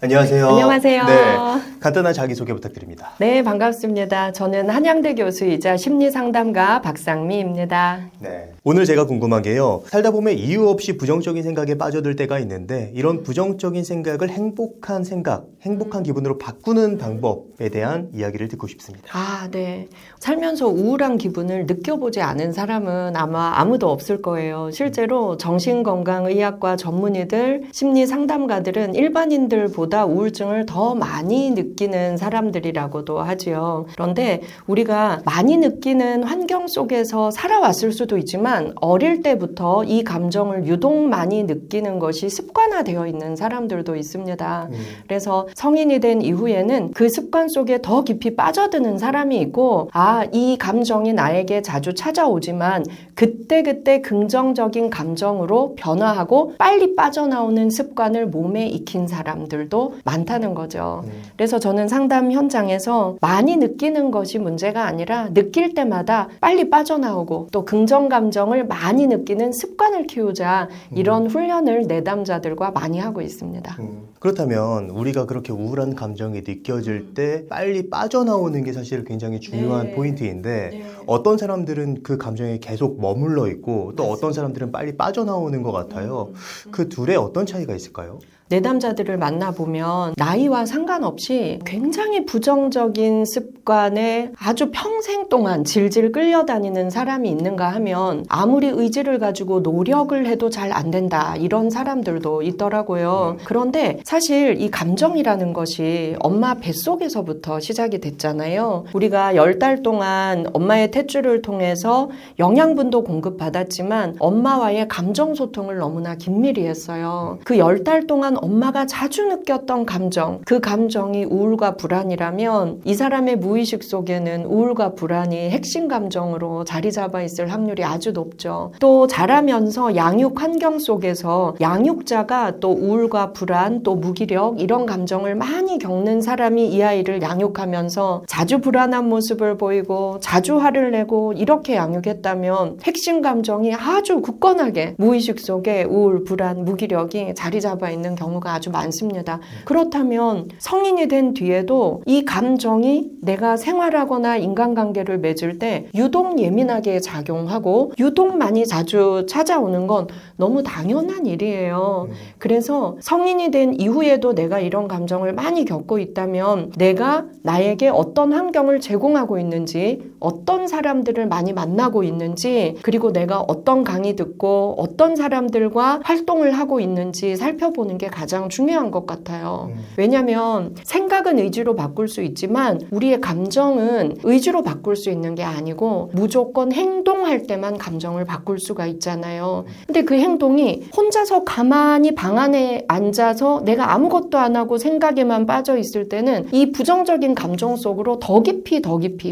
안녕하세요. 안녕하세요. 네, 간단한 자기소개 부탁드립니다. 네, 반갑습니다. 저는 한양대 교수이자 심리상담가 박상미입니다. 네, 오늘 제가 궁금한 게요. 살다 보면 이유 없이 부정적인 생각에 빠져들 때가 있는데 이런 부정적인 생각을 행복한 생각, 행복한 기분으로 바꾸는 방법에 대한 이야기를 듣고 싶습니다. 네. 살면서 우울한 기분을 느껴보지 않은 사람은 아마 아무도 없을 거예요. 실제로 정신건강의학과 전문의들, 심리상담가들은 일반인들보다 우울증을 더 많이 느끼는 사람들이라고도 하지요. 그런데 우리가 많이 느끼는 환경 속에서 살아왔을 수도 있지만 어릴 때부터 이 감정을 유독 많이 느끼는 것이 습관화되어 있는 사람들도 있습니다. 그래서 성인이 된 이후에는 그 습관 속에 더 깊이 빠져드는 사람이 있고, 이 감정이 나에게 자주 찾아오지만 그때그때 긍정적인 감정으로 변화하고 빨리 빠져나오는 습관을 몸에 익힌 사람들도 많다는 거죠. 그래서 저는 상담 현장에서 많이 느끼는 것이 문제가 아니라 느낄 때마다 빨리 빠져나오고 또 긍정 감정을 많이 느끼는 습관을 키우자, 이런 훈련을 내담자들과 많이 하고 있습니다. 그렇다면 우리가 그렇게 우울한 감정이 느껴질 때 빨리 빠져나오는 게 사실 굉장히 중요한 포인트인데 어떤 사람들은 그 감정에 계속 머물러 있고 또 어떤 사람들은 빨리 빠져나오는 것 같아요. 그 둘의 어떤 차이가 있을까요? 내담자들을 만나보면 나이와 상관없이 굉장히 부정적인 습관에 아주 평생 동안 질질 끌려다니는 사람이 있는가 하면 아무리 의지를 가지고 노력을 해도 잘 안 된다, 이런 사람들도 있더라고요. 그런데 사실 이 감정이라는 것이 엄마 뱃속에서부터 시작이 됐잖아요. 우리가 10달 동안 엄마의 탯줄을 통해서 영양분도 공급받았지만 엄마와의 감정 소통을 너무나 긴밀히 했어요. 그 10달 동안 엄마가 자주 느꼈던 감정, 그 감정이 우울과 불안이라면 이 사람의 무의식 속에는 우울과 불안이 핵심 감정으로 자리 잡아 있을 확률이 아주 높죠. 또 자라면서 양육 환경 속에서 양육자가 또 우울과 불안, 또 무기력, 이런 감정을 많이 겪는 사람이 이 아이를 양육하면서 자주 불안한 모습을 보이고 자주 화를 내고 이렇게 양육했다면 핵심 감정이 아주 굳건하게 무의식 속에 우울, 불안, 무기력이 자리 잡아 있는 경우가 아주 많습니다. 그렇다면 성인이 된 뒤에도 이 감정이 내가 생활하거나 인간관계를 맺을 때 유독 예민하게 작용하고 유독 많이 자주 찾아오는 건 너무 당연한 일이에요. 그래서 성인이 된 이후에도 내가 이런 감정을 많이 겪고 있다면 내가 나에게 어떤 환경을 제공하고 있는지, 어떤 사람들을 많이 만나고 있는지, 그리고 내가 어떤 강의 듣고 어떤 사람들과 활동을 하고 있는지 살펴보는 게 가장 중요한 것 같아요. 왜냐하면 생각은 의지로 바꿀 수 있지만 우리의 감정은 의지로 바꿀 수 있는 게 아니고 무조건 행동할 때만 감정을 바꿀 수가 있잖아요. 근데 그 행동이 혼자서 가만히 방 안에 앉아서 내가 아무것도 안 하고 생각에만 빠져 있을 때는 이 부정적인 감정 속으로 더 깊이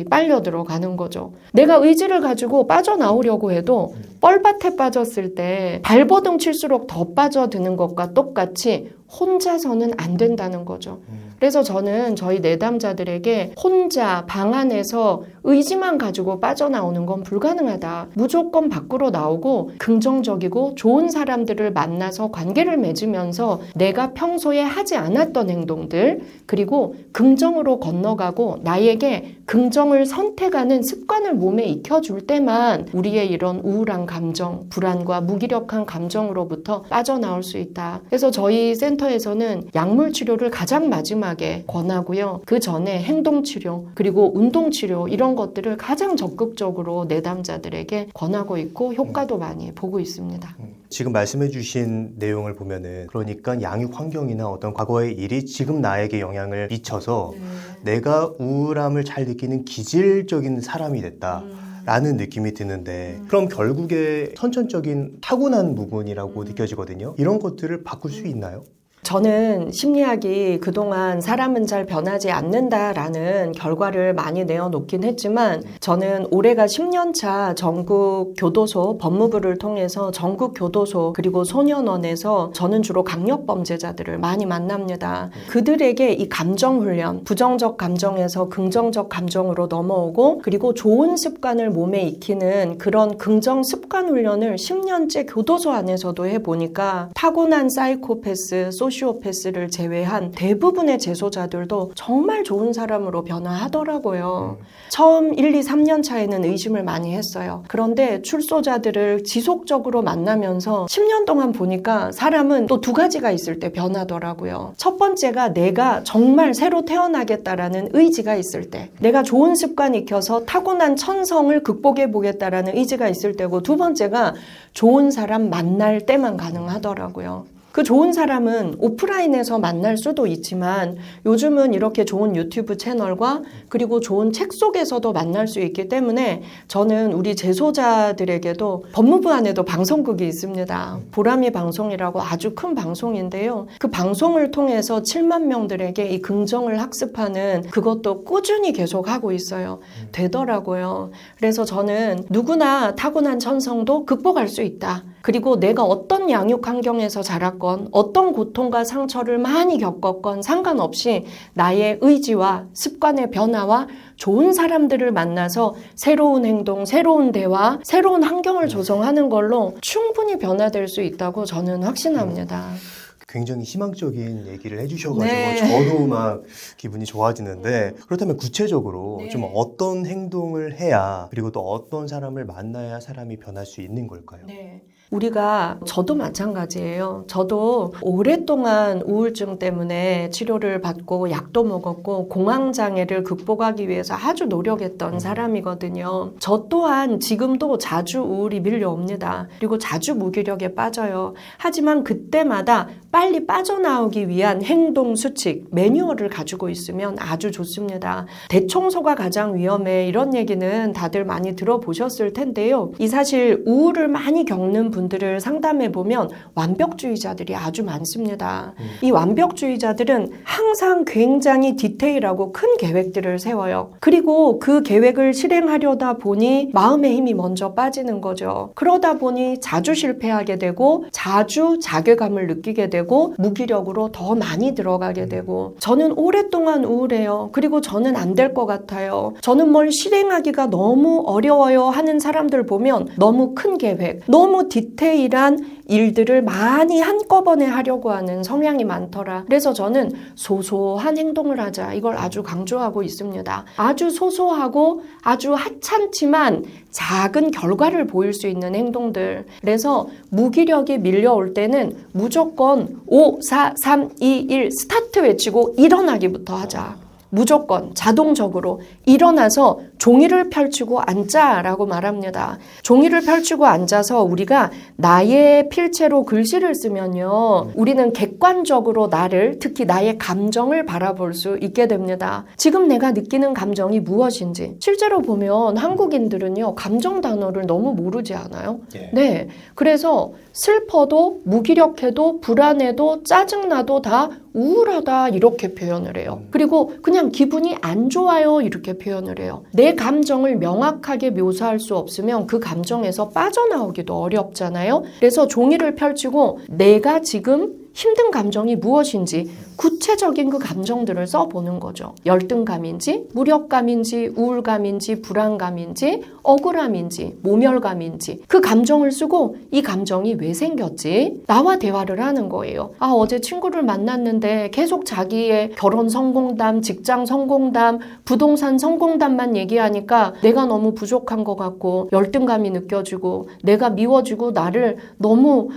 빨려 들어가는 거죠. 내가 의지를 가지고 빠져나오려고 해도 뻘밭에 빠졌을 때 발버둥 칠수록 더 빠져드는 것과 똑같이 혼자서는 안 된다는 거죠. 그래서 저는 저희 내담자들에게 혼자 방 안에서 의지만 가지고 빠져나오는 건 불가능하다. 무조건 밖으로 나오고 긍정적이고 좋은 사람들을 만나서 관계를 맺으면서 내가 평소에 하지 않았던 행동들, 그리고 긍정으로 건너가고 나에게 긍정을 선택하는 습관을 몸에 익혀줄 때만 우리의 이런 우울한 감정, 불안과 무기력한 감정으로부터 빠져나올 수 있다. 그래서 저희 센터에서는 약물 치료를 가장 마지막에 권하고요. 그 전에 행동 치료, 그리고 운동 치료, 이런 것들을 가장 적극적으로 내담자들에게 권하고 있고 효과도 많이 보고 있습니다. 지금 말씀해 주신 내용을 보면은 그러니까 양육 환경이나 어떤 과거의 일이 지금 나에게 영향을 미쳐서 내가 우울함을 잘 느끼는 기질적인 사람이 됐다 라는 느낌이 드는데, 그럼 결국에 선천적인 타고난 부분이라고 느껴지거든요. 이런 것들을 바꿀 수 있나요? 저는 심리학이 그동안 사람은 잘 변하지 않는다라는 결과를 많이 내어놓긴 했지만 저는 올해가 10년차 전국 교도소 법무부를 통해서 전국 교도소 그리고 소년원에서 저는 주로 강력범죄자들을 많이 만납니다. 그들에게 이 감정훈련, 부정적 감정에서 긍정적 감정으로 넘어오고 그리고 좋은 습관을 몸에 익히는 그런 긍정 습관 훈련을 10년째 교도소 안에서도 해보니까 타고난 사이코패스, 소시오패스를 제외한 대부분의 재소자들도 정말 좋은 사람으로 변화하더라고요. 처음 1, 2, 3년 차에는 의심을 많이 했어요. 그런데 출소자들을 지속적으로 만나면서 10년 동안 보니까 사람은 또 두 가지가 있을 때 변하더라고요. 첫 번째가 내가 정말 새로 태어나겠다라는 의지가 있을 때, 내가 좋은 습관 익혀서 타고난 천성을 극복해 보겠다라는 의지가 있을 때고, 두 번째가 좋은 사람 만날 때만 가능하더라고요. 그 좋은 사람은 오프라인에서 만날 수도 있지만 요즘은 이렇게 좋은 유튜브 채널과 그리고 좋은 책 속에서도 만날 수 있기 때문에 저는 우리 재소자들에게도 법무부 안에도 방송국이 있습니다. 보람이 방송이라고 아주 큰 방송인데요. 그 방송을 통해서 7만 명들에게 이 긍정을 학습하는 그것도 꾸준히 계속하고 있어요. 되더라고요. 그래서 저는 누구나 타고난 천성도 극복할 수 있다. 그리고 내가 어떤 양육 환경에서 자랐건 어떤 고통과 상처를 많이 겪었건 상관없이 나의 의지와 습관의 변화와 좋은 사람들을 만나서 새로운 행동, 새로운 대화, 새로운 환경을 조성하는 걸로 충분히 변화될 수 있다고 저는 확신합니다. 굉장히 희망적인 얘기를 해주셔가지고 네. 저도 막 기분이 좋아지는데, 그렇다면 구체적으로 네. 좀 어떤 행동을 해야, 그리고 또 어떤 사람을 만나야 사람이 변할 수 있는 걸까요? 네. 우리가, 저도 마찬가지예요. 저도 오랫동안 우울증 때문에 치료를 받고 약도 먹었고 공황장애를 극복하기 위해서 아주 노력했던 사람이거든요. 저 또한 지금도 자주 우울이 밀려옵니다. 그리고 자주 무기력에 빠져요. 하지만 그때마다 빨리 빠져나오기 위한 행동 수칙, 매뉴얼을 가지고 있으면 아주 좋습니다. 대청소가 가장 위험해, 이런 얘기는 다들 많이 들어보셨을 텐데요. 이 사실 우울을 많이 겪는 분들을 상담해 보면 완벽주의자들이 아주 많습니다. 이 완벽주의자들은 항상 굉장히 디테일하고 큰 계획들을 세워요. 그리고 그 계획을 실행하려다 보니 마음의 힘이 먼저 빠지는 거죠. 그러다 보니 자주 실패하게 되고 자주 자괴감을 느끼게 되고 무기력으로 더 많이 들어가게 되고, 저는 오랫동안 우울해요. 그리고 저는 안 될 것 같아요. 저는 뭘 실행하기가 너무 어려워요 하는 사람들 보면 너무 큰 계획, 너무 디테일한 일들을 많이 한꺼번에 하려고 하는 성향이 많더라. 그래서 저는 소소한 행동을 하자, 이걸 아주 강조하고 있습니다. 아주 소소하고 아주 하찮지만 작은 결과를 보일 수 있는 행동들. 그래서 무기력이 밀려올 때는 무조건 5, 4, 3, 2, 1 스타트 외치고 일어나기부터 하자. 무조건 자동적으로 일어나서 종이를 펼치고 앉자라고 말합니다. 종이를 펼치고 앉아서 우리가 나의 필체로 글씨를 쓰면요, 우리는 객관적으로 나를, 특히 나의 감정을 바라볼 수 있게 됩니다. 지금 내가 느끼는 감정이 무엇인지. 실제로 보면 한국인들은요, 감정 단어를 너무 모르지 않아요? 네. 그래서 슬퍼도 무기력해도 불안해도 짜증나도 다 우울하다 이렇게 표현을 해요. 그리고 그냥 기분이 안 좋아요 이렇게 표현을 해요. 내 감정을 명확하게 묘사할 수 없으면 그 감정에서 빠져나오기도 어렵잖아요. 그래서 종이를 펼치고 내가 지금 힘든 감정이 무엇인지 구체적인 그 감정들을 써보는 거죠. 열등감인지, 무력감인지, 우울감인지, 불안감인지, 억울함인지, 모멸감인지 그 감정을 쓰고 이 감정이 왜 생겼지? 나와 대화를 하는 거예요. 아, 어제 친구를 만났는데 계속 자기의 결혼 성공담, 직장 성공담, 부동산 성공담만 얘기하니까 내가 너무 부족한 것 같고 열등감이 느껴지고 내가 미워지고 나를 너무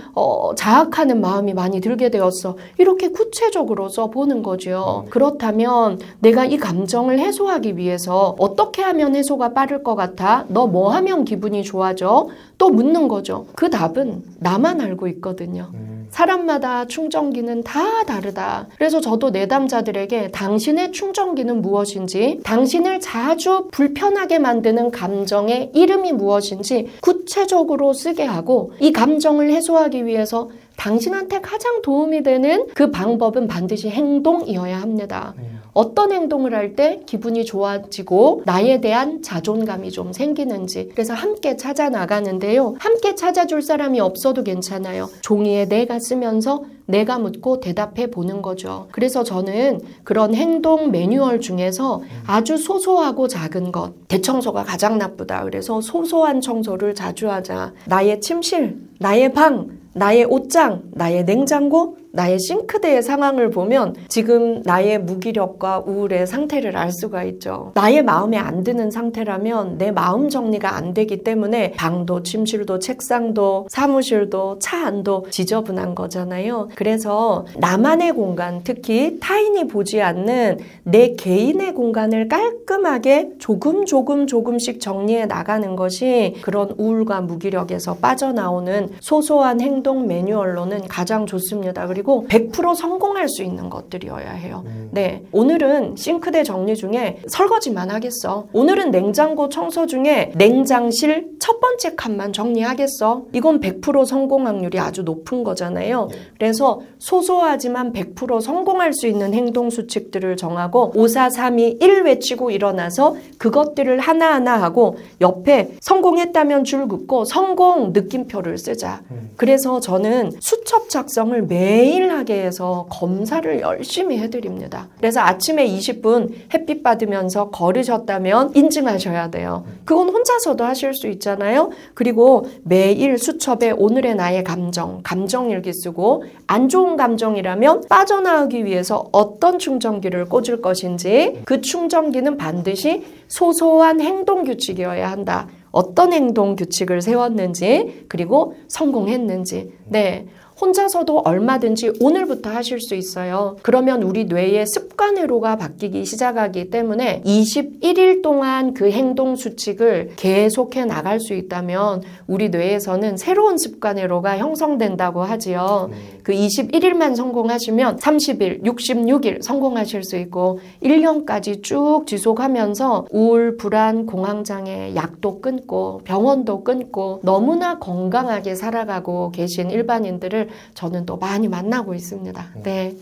자학하는 마음이 많이 들게 되었어. 이렇게 구체적으로 써보는 거죠. 그렇다면 내가 이 감정을 해소하기 위해서 어떻게 하면 해소가 빠를 것 같아? 너 뭐 하면 기분이 좋아져? 또 묻는 거죠. 그 답은 나만 알고 있거든요. 사람마다 충전기는 다 다르다. 그래서 저도 내담자들에게 당신의 충전기는 무엇인지, 당신을 자주 불편하게 만드는 감정의 이름이 무엇인지 구체적으로 쓰게 하고, 이 감정을 해소하기 위해서 당신한테 가장 도움이 되는 그 방법은 반드시 행동이어야 합니다. 어떤 행동을 할 때 기분이 좋아지고 나에 대한 자존감이 좀 생기는지, 그래서 함께 찾아 나가는데요. 함께 찾아줄 사람이 없어도 괜찮아요. 종이에 내가 쓰면서 내가 묻고 대답해 보는 거죠. 그래서 저는 그런 행동 매뉴얼 중에서 아주 소소하고 작은 것, 대청소가 가장 나쁘다. 그래서 소소한 청소를 자주 하자. 나의 침실, 나의 방, 나의 옷장, 나의 냉장고, 나의 싱크대의 상황을 보면 지금 나의 무기력과 우울의 상태를 알 수가 있죠. 나의 마음에 안 드는 상태라면 내 마음 정리가 안 되기 때문에 방도, 침실도, 책상도, 사무실도, 차 안도 지저분한 거잖아요. 그래서 나만의 공간, 특히 타인이 보지 않는 내 개인의 공간을 깔끔하게 조금씩 정리해 나가는 것이 그런 우울과 무기력에서 빠져나오는 소소한 행동 매뉴얼로는 가장 좋습니다. 그리고 100% 성공할 수 있는 것들이어야 해요. 네, 오늘은 싱크대 정리 중에 설거지만 하겠어. 오늘은 냉장고 청소 중에 냉장실 첫 번째 칸만 정리하겠어. 이건 100% 성공 확률이 아주 높은 거잖아요. 그래서 소소하지만 100% 성공할 수 있는 행동 수칙들을 정하고 5, 4, 3, 2, 1 외치고 일어나서 그것들을 하나하나 하고 옆에 성공했다면 줄 긋고 성공 느낌표를 쓰자. 그래서 저는 수첩 작성을 매일 하게 해서 검사를 열심히 해드립니다. 그래서 아침에 20분 햇빛 받으면서 걸으셨다면 인증하셔야 돼요. 그건 혼자서도 하실 수 있잖아요. 그리고 매일 수첩에 오늘의 나의 감정 일기 쓰고 안 좋은 감정이라면 빠져나오기 위해서 어떤 충전기를 꽂을 것인지 그 충전기는 반드시 소소한 행동 규칙이어야 한다. 어떤 행동 규칙을 세웠는지 그리고 성공했는지. 네. 혼자서도 얼마든지 오늘부터 하실 수 있어요. 그러면 우리 뇌의 습관 회로가 바뀌기 시작하기 때문에 21일 동안 그 행동 수칙을 계속해 나갈 수 있다면 우리 뇌에서는 새로운 습관 회로가 형성된다고 하지요. 그 21일만 성공하시면 30일, 66일 성공하실 수 있고 1년까지 쭉 지속하면서 우울, 불안, 공황장애 약도 끊고 병원도 끊고 너무나 건강하게 살아가고 계신 일반인들을 저는 또 많이 만나고 있습니다. 네.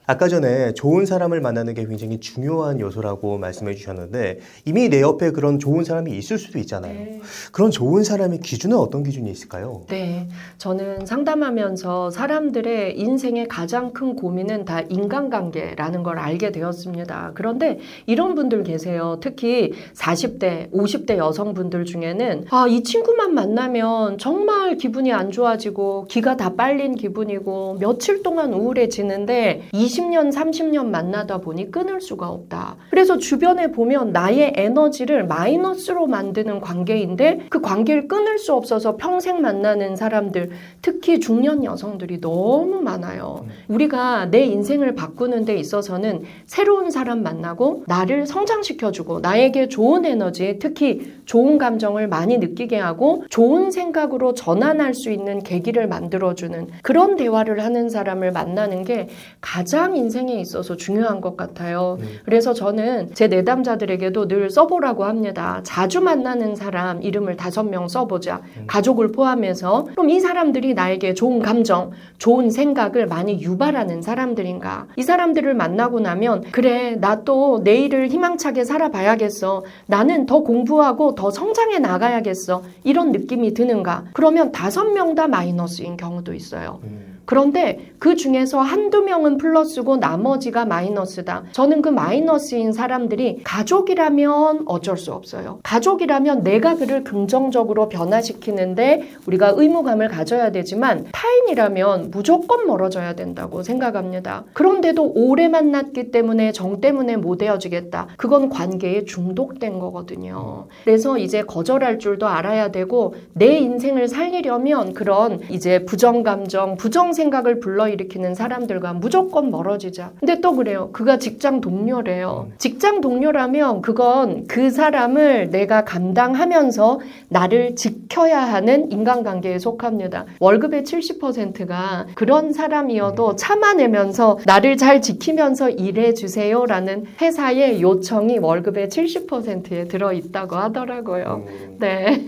아까 전에 좋은 사람을 만나는 게 굉장히 중요한 요소라고 말씀해 주셨는데 이미 내 옆에 그런 좋은 사람이 있을 수도 있잖아요. 네. 그런 좋은 사람의 기준은 어떤 기준이 있을까요? 네, 저는 상담하면서 사람들의 인생의 가장 큰 고민은 다 인간관계라는 걸 알게 되었습니다. 그런데 이런 분들 계세요. 특히 40대, 50대 여성분들 중에는 이 친구만 만나면 정말 기분이 안 좋아지고 기가 다 빨린 기분이고 며칠 동안 우울해지는데 20년, 30년 만나다 보니 끊을 수가 없다. 그래서 주변에 보면 나의 에너지를 마이너스로 만드는 관계인데 그 관계를 끊을 수 없어서 평생 만나는 사람들, 특히 중년 여성들이 너무 많아요. 우리가 내 인생을 바꾸는 데 있어서는 새로운 사람 만나고 나를 성장시켜주고 나에게 좋은 에너지, 특히 좋은 감정을 많이 느끼게 하고 좋은 생각으로 전환할 수 있는 계기를 만들어주는 그런 대화를 하는 사람을 만나는 게 가장 인생에 있어서 중요한 것 같아요. 그래서 저는 제 내담자들에게도 늘 써보라고 합니다. 자주 만나는 사람 이름을 5명 써보자. 가족을 포함해서. 그럼 이 사람들이 나에게 좋은 감정, 좋은 생각을 많이 유발하는 사람들인가? 이 사람들을 만나고 나면 그래, 나 또 내일을 희망차게 살아봐야겠어. 나는 더 공부하고 더 성장해 나가야겠어. 이런 느낌이 드는가? 그러면 5명 다 마이너스인 경우도 있어요. 그런데 그 중에서 한두 명은 플러스고 나머지가 마이너스다. 저는 그 마이너스인 사람들이 가족이라면 어쩔 수 없어요. 가족이라면 내가 그를 긍정적으로 변화시키는데 우리가 의무감을 가져야 되지만 타인이라면 무조건 멀어져야 된다고 생각합니다. 그런데도 오래 만났기 때문에 정 때문에 못 헤어지겠다. 그건 관계에 중독된 거거든요. 그래서 이제 거절할 줄도 알아야 되고 내 인생을 살리려면 그런 이제 부정감정, 생각을 불러일으키는 사람들과 무조건 멀어지자. 근데 또 그래요. 그가 직장 동료래요. 직장 동료라면 그건 그 사람을 내가 감당하면서 나를 지켜야 하는 인간관계에 속합니다. 월급의 70%가 그런 사람이어도 참아내면서 나를 잘 지키면서 일해주세요라는 회사의 요청이 월급의 70%에 들어있다고 하더라고요. 네.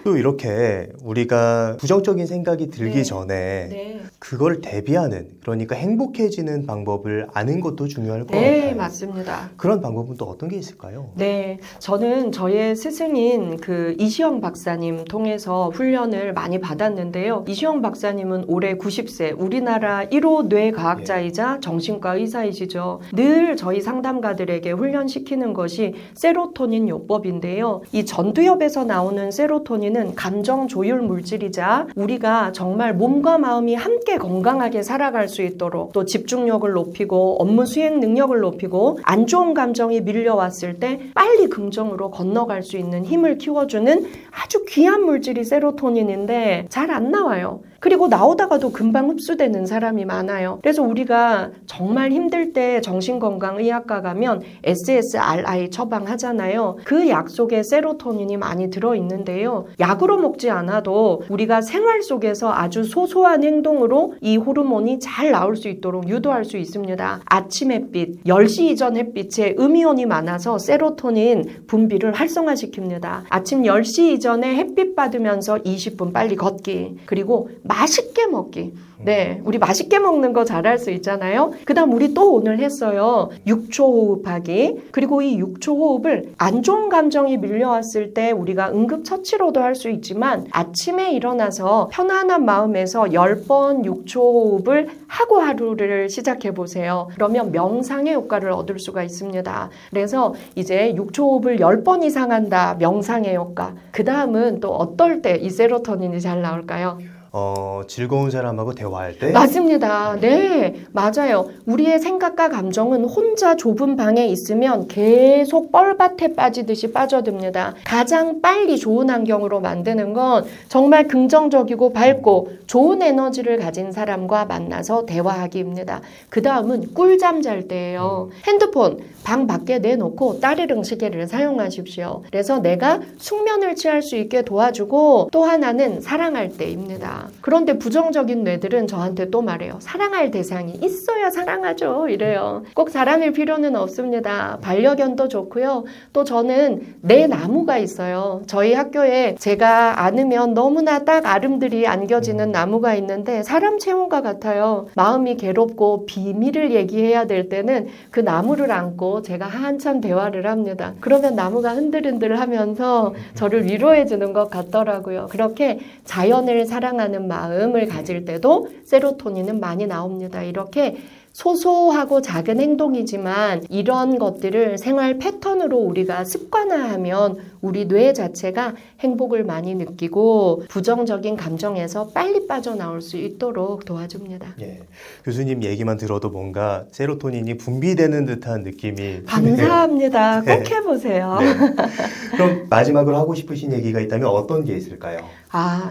또 이렇게 우리가 부정적인 생각이 들기 네. 전에 네. 그걸 대비하는, 그러니까 행복해지는 방법을 아는 것도 중요할 것 네, 같아요. 맞습니다. 그런 방법은 또 어떤 게 있을까요? 네, 저는 저의 스승인 그 이시영 박사님 통해서 훈련을 많이 받았는데요. 이시영 박사님은 올해 90세, 우리나라 1호 뇌과학자이자 정신과 의사이시죠. 늘 저희 상담가들에게 훈련시키는 것이 세로토닌 요법인데요. 이 전두엽에서 나오는 세로토닌은 감정 조율 물질이자 우리가 정말 몸과 마음이 함께 건강하게 살아갈 수 있도록 또 집중력을 높이고 업무 수행 능력을 높이고 안 좋은 감정이 밀려왔을 때 빨리 긍정으로 건너갈 수 있는 힘을 키워주는 아주 귀한 물질이 세로토닌인데 잘 안 나와요. 그리고 나오다가도 금방 흡수되는 사람이 많아요. 그래서 우리가 정말 힘들 때 정신건강의학과 가면 SSRI 처방하잖아요. 그 약 속에 세로토닌이 많이 들어있는데요. 약으로 먹지 않아도 우리가 생활 속에서 아주 소소한 행동으로 이 호르몬이 잘 나올 수 있도록 유도할 수 있습니다. 아침 햇빛, 10시 이전 햇빛에 음이온이 많아서 세로토닌 분비를 활성화시킵니다. 아침 10시 이전에 햇빛 받으면서 20분 빨리 걷기, 그리고 맛있게 먹기. 네, 우리 맛있게 먹는 거 잘할 수 있잖아요. 그 다음 우리 또 오늘 했어요. 6초 호흡하기. 그리고 이 6초 호흡을 안 좋은 감정이 밀려왔을 때 우리가 응급처치로도 할 수 있지만 아침에 일어나서 편안한 마음에서 10번 6초 호흡을 하고 하루를 시작해 보세요. 그러면 명상의 효과를 얻을 수가 있습니다. 그래서 이제 6초 호흡을 10번 이상 한다. 명상의 효과. 그 다음은 또 어떨 때 이 세로토닌이 잘 나올까요? 즐거운 사람하고 대화할 때? 맞습니다. 네, 맞아요. 우리의 생각과 감정은 혼자 좁은 방에 있으면 계속 뻘밭에 빠지듯이 빠져듭니다. 가장 빨리 좋은 환경으로 만드는 건 정말 긍정적이고 밝고 좋은 에너지를 가진 사람과 만나서 대화하기입니다. 그 다음은 꿀잠 잘 때예요. 핸드폰 방 밖에 내놓고 따르릉 시계를 사용하십시오. 그래서 내가 숙면을 취할 수 있게 도와주고 또 하나는 사랑할 때입니다. 그런데 부정적인 뇌들은 저한테 또 말해요. 사랑할 대상이 있어야 사랑하죠. 이래요. 꼭 사랑일 필요는 없습니다. 반려견도 좋고요. 또 저는 내 나무가 있어요. 저희 학교에 제가 안으면 너무나 딱 아름들이 안겨지는 나무가 있는데 사람 체온과 같아요. 마음이 괴롭고 비밀을 얘기해야 될 때는 그 나무를 안고 제가 한참 대화를 합니다. 그러면 나무가 흔들흔들 하면서 저를 위로해 주는 것 같더라고요. 그렇게 자연을 사랑하는 마음을 가질 때도 세로토닌은 많이 나옵니다. 이렇게 소소하고 작은 행동이지만 이런 것들을 생활 패턴으로 우리가 습관화하면 우리 뇌 자체가 행복을 많이 느끼고 부정적인 감정에서 빨리 빠져나올 수 있도록 도와줍니다. 예, 교수님 얘기만 들어도 뭔가 세로토닌이 분비되는 듯한 느낌이 감사합니다. 네. 꼭 해보세요. 네. 그럼 마지막으로 하고 싶으신 얘기가 있다면 어떤 게 있을까요?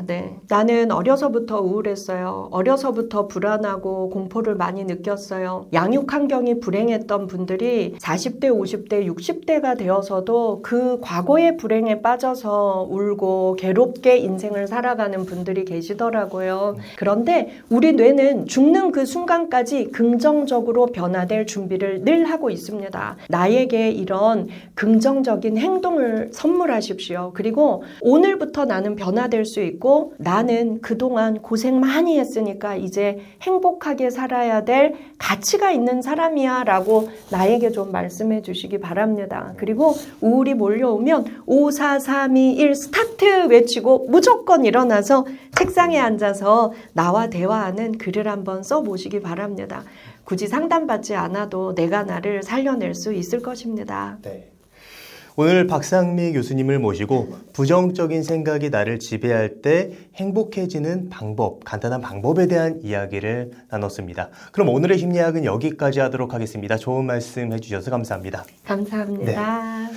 네. 나는 어려서부터 우울했어요. 어려서부터 불안하고 공포를 많이 느꼈어요. 양육 환경이 불행했던 분들이 40대, 50대, 60대가 되어서도 그 과거의 불행에 빠져서 울고 괴롭게 인생을 살아가는 분들이 계시더라고요. 그런데 우리 뇌는 죽는 그 순간까지 긍정적으로 변화될 준비를 늘 하고 있습니다. 나에게 이런 긍정적인 행동을 선물하십시오. 그리고 오늘부터 나는 변화될 수 있고 나는 그동안 고생 많이 했으니까 이제 행복하게 살아야 될 가치가 있는 사람이야 라고 나에게 좀 말씀해 주시기 바랍니다. 그리고 우울이 몰려오면 5, 4, 3, 2, 1 스타트 외치고 무조건 일어나서 책상에 앉아서 나와 대화하는 글을 한번 써보시기 바랍니다. 굳이 상담받지 않아도 내가 나를 살려낼 수 있을 것입니다. 네. 오늘 박상미 교수님을 모시고 부정적인 생각이 나를 지배할 때 행복해지는 방법, 간단한 방법에 대한 이야기를 나눴습니다. 그럼 오늘의 심리학은 여기까지 하도록 하겠습니다. 좋은 말씀 해주셔서 감사합니다. 감사합니다. 네.